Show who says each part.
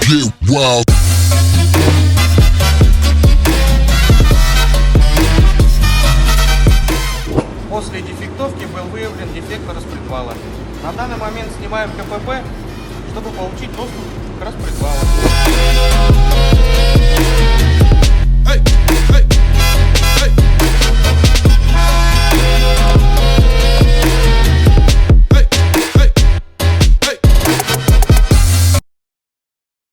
Speaker 1: get wild.
Speaker 2: После дефектовки был выявлен дефект распредвала. На данный момент снимаем КПП, чтобы получить доступ к распредвалу.